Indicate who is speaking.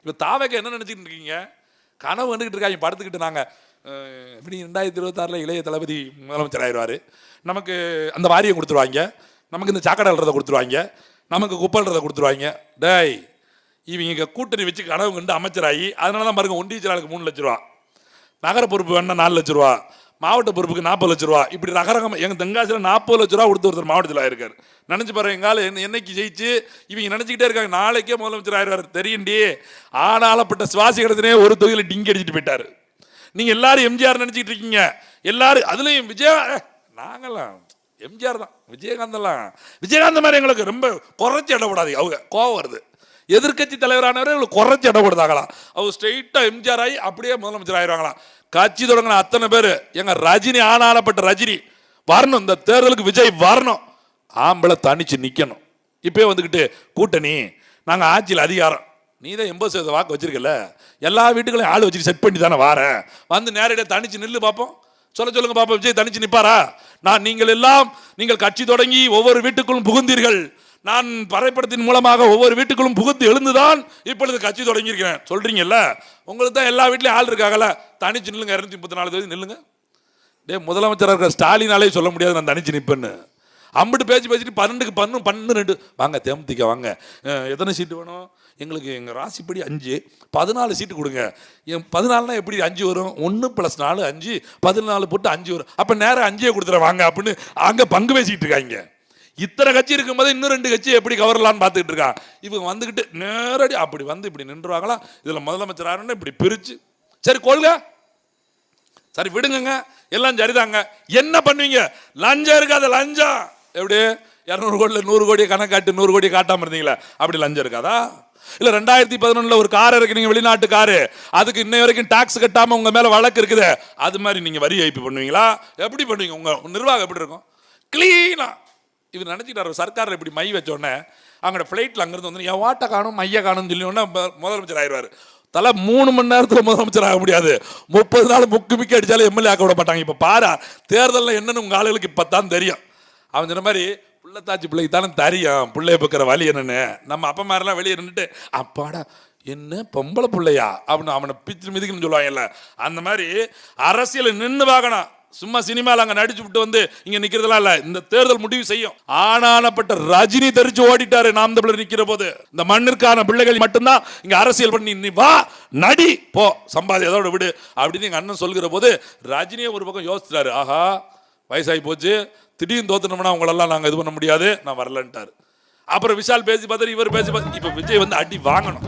Speaker 1: இப்போ தாவேக்க என்ன நினச்சிக்கிட்டு இருக்கீங்க? கனவு வந்துக்கிட்டு இருக்காங்க படுத்துக்கிட்டு. நாங்கள் இப்படி 2026 இளைய தளபதி முதலமைச்சர் ஆயிடுவார், நமக்கு அந்த வாரியம் கொடுத்துருவாங்க, நமக்கு இந்த சாக்கடை அல்றதை கொடுத்துருவாங்க, நமக்கு குப்பல்றதை கொடுத்துருவாங்க. டேய், இவங்க கூட்டணி வச்சு கனவு கண்டு அமைச்சராகி அதனால தான் பாருங்க ஒன்றிய செயலாளருக்கு 3 லட்ச ரூபா, நகர பொறுப்பு வேணா 4 லட்ச ரூபா, மாவட்ட பொறுப்புக்கு 40 லட்ச ரூபா, இப்படி ரகரகம். எங்கள் தென்காசியில் 40 லட்ச ரூபா கொடுத்து ஒருத்தர் மாவட்டத்தில் ஆயிருக்காரு. நினச்சி பாருங்க, எங்கால என்னைக்கு ஜெயிச்சு இவங்க நினச்சிக்கிட்டே இருக்காங்க நாளைக்கே முதலமைச்சர் ஆயிடுவார் தெரியுண்டி. ஆனாலப்பட்ட சுவாசி கடத்தினே ஒரு தொகுதியில் டிங்கி அடிச்சுட்டு போயிட்டாரு. நீங்கள் எல்லாரும் எம்ஜிஆர் நினச்சிக்கிட்டு இருக்கீங்க. எல்லாரும் அதுலேயும் நாங்களாம் எம்ஜிஆர் தான், விஜயகாந்த் மாதிரி எங்களுக்கு ரொம்ப குறைச்சி இடப்படாது. அவங்க கோவம் வருது, எதிர்கட்சி தலைவரானவரே இவங்களுக்கு குறைச்சி இடப்படுதாங்களாம். அவங்க ஸ்ட்ரெயிட்டாக எம்ஜிஆர் ஆகி அப்படியே முதலமைச்சர் ஆயிடுவாங்களாம். கட்சி தொடங்கின அத்தனை பேர் எங்க ரஜினி ஆனாலப்பட்ட ரஜினி வரணும், இந்த தேர்தலுக்கு விஜய் வரணும், ஆம்பளை தனிச்சு நிக்கணும். இப்பயே வந்துக்கிட்டு கூட்டணி நாங்க ஆட்சியில் அதிகாரம், நீ தான் 80% வாக்கு வச்சிருக்கல, எல்லா வீட்டுகளையும் ஆள் வச்சுட்டு செட் பண்ணி தானே வாரேன், வந்து நேரடியாக தனிச்சு நில்லு பார்ப்போம், சொல்லுங்க பாப்போம், விஜய் தனிச்சு நிப்பாரா? நீங்கள் கட்சி தொடங்கி ஒவ்வொரு வீட்டுக்குள்ளும் புகுந்தீர்கள், நான் பறைப்படத்தின் மூலமாக ஒவ்வொரு வீட்டுக்குள்ளும் புகுந்து எழுந்துதான் இப்பொழுது கட்சி தொடங்கி இருக்கிறேன் சொல்றீங்கல்ல, உங்களுக்கு தான் எல்லா வீட்லயும் ஆள் இருக்காங்கல்ல, தனிச்சு நில்லுங்க, 234 தேதி நில்லுங்க. டே, முதலமைச்சராக இருக்கிற ஸ்டாலினாலே சொல்ல முடியாது நான் தனிச்சு நிற்பேன்னு. அம்பிட்டு பேசிட்டு 12க்கு 12 வாங்க தேமுதிக வாங்க, எத்தனை சீட்டு வேணும் எங்களுக்கு, எங்கள் ராசிப்படி 5, 14 சீட்டு கொடுங்க. 14னா எப்படி 5 வரும்? 1 + 4 5, 14 போட்டு 5 வரும். அப்போ நேரம் 5 கொடுத்துற வாங்க அப்படின்னு அங்கே பங்கு பேசிக்கிட்டு இருக்காங்க. இத்தனை கட்சி இருக்கும்போது இன்னும் 2 கட்சி எப்படி கவரலான்னு பார்த்துக்கிட்டு இருக்கான். இவங்க வந்துக்கிட்டு நேரடி அப்படி வந்து இப்படி நின்றுவாங்களா? இதில் முதலமைச்சர் ஆகணும்னா இப்படி பிரித்து சரி கொள்க, சரி விடுங்க, எல்லாம் சரிதாங்க. என்ன பண்ணுவீங்க? லஞ்சம் இருக்காது. லஞ்சம் எப்படி 200 கோடியில் 100 கோடியை கணக்காட்டு 100 கோடியை காட்டாமல் இருந்தீங்களா? அப்படி லஞ்சம் இருக்காதா? இல்லை 2011 ஒரு கார் இறக்குனீங்க, வெளிநாட்டு காரு, அதுக்கு இன்னை வரைக்கும் டாக்ஸ் கட்டாமல் உங்கள் மேலே வழக்கு இருக்குது, அது மாதிரி நீங்கள் வரி ஏய்ப்பு பண்ணுவீங்களா? எப்படி பண்ணுவீங்க? உங்கள் நிர்வாகம் எப்படி இருக்கும்? கிளீனாக இவர் நினச்சிக்கிட்டார். சர்க்காரில் இப்படி மை வச்சோடனே அவங்களோட ஃப்ளைட்டில் அங்கேருந்து வந்து என் வாட்டை காணும் மைய காணும்னு சொல்லி முதலமைச்சர் ஆயிடுவார். தலை 3 மணி நேரத்தில் முதலமைச்சர் ஆக முடியாது, 30 நாள் முக்கு அடித்தாலும் எம்எல்ஏ ஆக்க விட மாட்டாங்க. இப்போ பாரு தேர்தலில் என்னன்னு உங்கள் ஆளுகளுக்கு இப்போ தான் தெரியும். அவன் சொன்ன மாதிரி பிள்ளைத்தாச்சி பிள்ளைக்கு தானே தெரியும் பிள்ளைய பக்கிற வழி என்னன்னு. நம்ம அப்பா மாதிரிலாம் வெளியே நின்றுட்டு அப்பாடா என்ன பொம்பளை பிள்ளையா அப்படின்னு அவனை பிச்சு மிதிக்கணும்னு சொல்லுவாங்கல்ல, அந்த மாதிரி அரசியல் நின்று பார்க்கணும். சும்மா சினிமாவில் அங்கே நடிச்சு விட்டு வந்து இங்கே நிற்கிறதுலாம் இல்லை. இந்த தேர்தல் முடிவு செய்யும். ஆனானப்பட்ட ரஜினி தெரிச்சு ஓடிட்டாரு நாம் தமிழர் நிற்கிற போது. இந்த மண்ணிற்கான பிள்ளைகள் மட்டும்தான் இங்கே அரசியல் பண்ணி நீ வா நடி போ சம்பாதி அதோட விடு அப்படின்னு எங்கள் அண்ணன் சொல்கிற போது ரஜினியை ஒரு பக்கம் யோசிச்சிட்டாரு. ஆஹா வயசாகி போச்சு, திடீர்னு தோத்துனோம்னா உங்களெல்லாம் நாங்கள் இது பண்ண முடியாது, நான் வரலன்ட்டார். அப்புறம் விஷால் பேசி பார்த்தாரு, இவர் பேசி பார்த்து இப்போ விஜய் வந்து அடி வாங்கணும்.